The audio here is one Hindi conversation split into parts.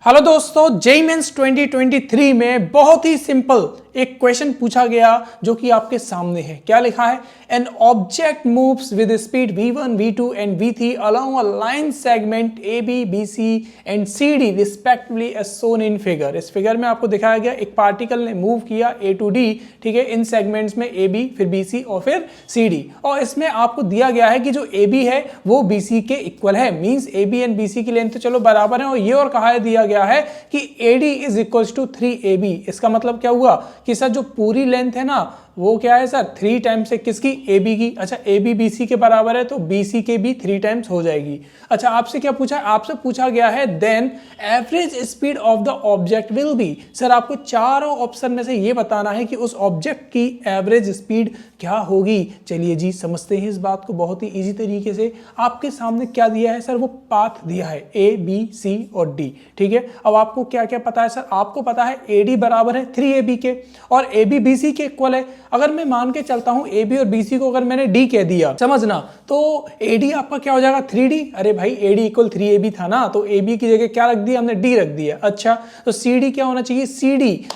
हेलो दोस्तों, जेईई मेंस 2023 में बहुत ही सिंपल एक क्वेश्चन पूछा गया जो कि आपके सामने है। क्या लिखा है? An object moves with speed v1, v2 and v3 along a line segment A B B C and C D respectively as shown in figure. इस फिगर में आपको दिखाया गया एक पार्टिकल ने मूव किया ए टू डी, ठीक है, इन सेगमेंट्स में ए बी फिर बी सी और फिर सी डी, और इसमें आपको दिया गया है कि जो ए बी है वो बी सी के इक्वल है। Means A B and B C की लेंथ तो चलो बराबर है, और ये और कहा दिया गया है कि AD is equals to 3AB। इसका मतलब क्या हुआ कि सर जो पूरी लेंथ है ना वो क्या है सर 3 टाइम्स है किसकी? AB की। अच्छा, AB BC के बराबर है तो BC के भी 3 टाइम्स हो जाएगी। अच्छा, आपसे क्या पूछा? आपसे पूछा गया है then average speed of the object will be. Sir आपको चारों ऑप्शन में से ये बताना है कि उस ऑब्जेक्ट की एवरेज स्पीड क्या होगी। चलिए जी समझते हैं इस बात को बहुत ही इजी तरीके से। आपके सामने क्या दिया है सर? वो पाथ दिया है A B C और D, ठीक है। अब आपको क्या क्या पता है सर? आपको पता है AD बराबर है 3AB के और AB BC के इक्वल है। अगर मैं मान के चलता हूं AB और BC को अगर मैंने D कह दिया, समझना, तो AD आपका क्या हो जाएगा 3D। अरे भाई AD इक्वल 3AB था ना, तो AB की जगह क्या रख दिया हमने? D रख दिया। अच्छा, तो CD क्या होना चाहिए?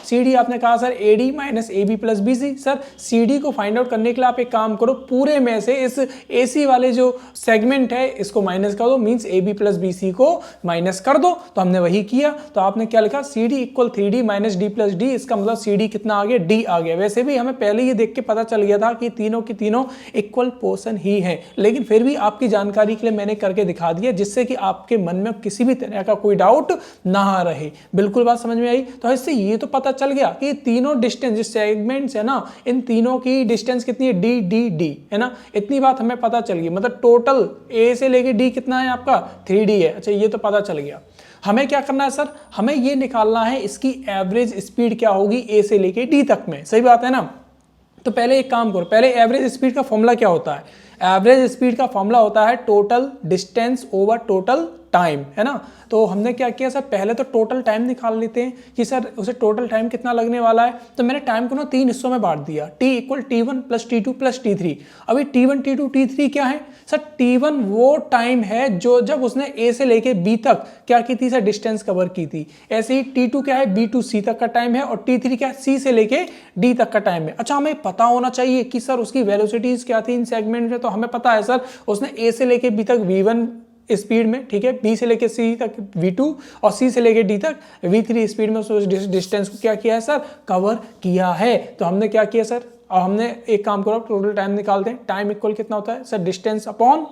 CD आपने कहा sir AD minus AB plus BC। Sir CD को फाइंड आउट करने के लिए आप एक काम करो, पूरे में से इस AC वाले जो सेगमेंट है इसको माइनस कर दो, मींस AB प्लस BC को माइनस कर दो। तो हमने वही किया, तो आपने क्या लिखा? CD equal 3D minus D plus D। इसका मतलब CD कितना आ गया? D आ गया। वैसे भी हमें पहले ये देख के पता चल गया था कि तीनों की तीनों इक्वल पोर्शन ही है, लेकिन फिर भी आपकी जानकारी के लिए मैंने करके दिखा दिया जिससे कि आपके मन में किसी भी तरह का कोई डाउट ना रहे। बिल्कुल बात समझ में आई? तो इससे ये तो पता चल गया कि तीनों डिस्टेंस जो सेगमेंट्स है ना, इन तीनों की डिस्टेंस कितनी है? D D D है ना। इतनी बात हमें पता चल गई, मतलब टोटल A से लेके D कितना है आपका? 3D है। अच्छा, ये तो पता चल गया। हमें क्या करना है सर? हमें ये निकालना है इसकी एवरेज स्पीड क्या होगी A से लेके D तक में। सही बात है ना। तो पहले एक काम करो, पहले एवरेज स्पीड का फॉर्मूला क्या होता है? एवरेज स्पीड का फॉर्मूला होता है total distance over total time, है ना। तो हमने क्या किया सर? पहले तो टोटल टाइम निकाल लेते हैं कि सर उसे टोटल टाइम कितना लगने वाला है। तो मैंने टाइम को ना 3 हिस्सों में बांट दिया, T equal T1 plus T2 plus T3। अभी T1 T2 T3 क्या है सर? T1 वो टाइम है जो जब उसने A से लेके B तक क्या की थी सर? डिस्टेंस कवर की थी। ऐसे ही T2 क्या है? B to C तक का टाइम है, और T3 क्या है? C से लेके D तक का टाइम है। अच्छा, हमें पता होना चाहिए कि सर उसकी वेलोसिटीज क्या थी इन सेगमेंट में। तो हमें पता है सर उसने A से लेके B तक V1 स्पीड में, ठीक है, B से लेके C तक V2 और C से लेके D तक V3 स्पीड में उस डिस्टेंस को क्या किया है सर? कवर किया है। तो हमने क्या किया सर? अब हमने एक काम करो, टोटल टाइम निकालते हैं। टाइम इक्वल कितना होता है सर? Distance upon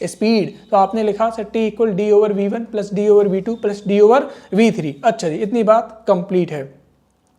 speed. तो आपने लिखा sir T equal D over V1 plus D over V2 plus D over V3। अच्छा जी, इतनी बात कंप्लीट है।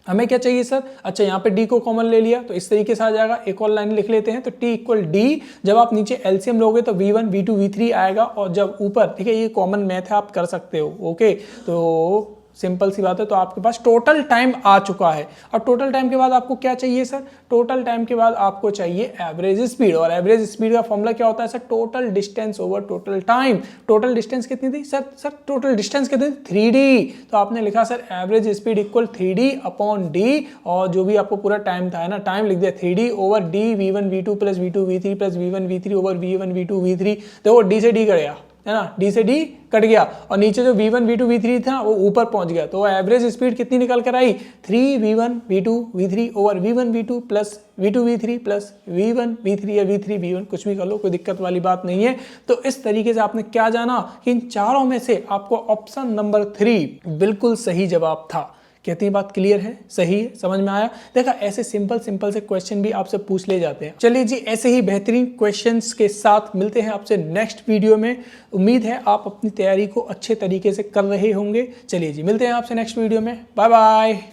हमें क्या चाहिए सर? अच्छा, यहाँ पे D को कॉमन ले लिया तो इस तरीके से आ जाएगा। एक और लाइन लिख लेते हैं, तो T इक्वल D, जब आप नीचे एलसीएम लोगे तो V1 V2 V3 आएगा, और जब ऊपर, ठीक है, ये कॉमन मैथ है, आप कर सकते हो। ओके, तो सिंपल सी बात है। तो आपके पास टोटल टाइम आ चुका है, और टोटल टाइम के बाद आपको क्या चाहिए सर? टोटल टाइम के बाद आपको चाहिए एवरेज स्पीड, और एवरेज स्पीड का फॉर्मूला क्या होता है sir? Total distance over total time. Total distance कितनी थी सर टोटल डिस्टेंस कितनी थी? 3D। तो आपने लिखा sir average speed equal 3D upon D, और जो भी आपको पूरा टाइम था ना, टाइम लिख दिया 3D over D V1 V2 plus V2 V3 plus V1 V3 over V1 V2 V3। देखो D से D गया, है ना, D से D कट गया, और नीचे जो V1 V2 V3 था वो ऊपर पहुंच गया। तो एवरेज स्पीड कितनी निकल कर आई? 3V1 V2 V3 over V1 V2 plus V2 V3 plus V1 V3 या V3 V1, कुछ भी कर लो, कोई दिक्कत वाली बात नहीं है। तो इस तरीके से आपने क्या जाना कि इन चारों में से आपको ऑप्शन नंबर 3 बिल्कुल सही जवाब था। कितनी बात क्लियर है? सही है? समझ में आया? देखा, ऐसे सिंपल से क्वेश्चन भी आपसे पूछ ले जाते हैं। चलिए जी, ऐसे ही बेहतरीन क्वेश्चंस के साथ मिलते हैं आपसे नेक्स्ट वीडियो में। उम्मीद है आप अपनी तैयारी को अच्छे तरीके से कर रहे होंगे। चलिए जी, मिलते हैं आपसे नेक्स्ट वीडियो में। Bye bye.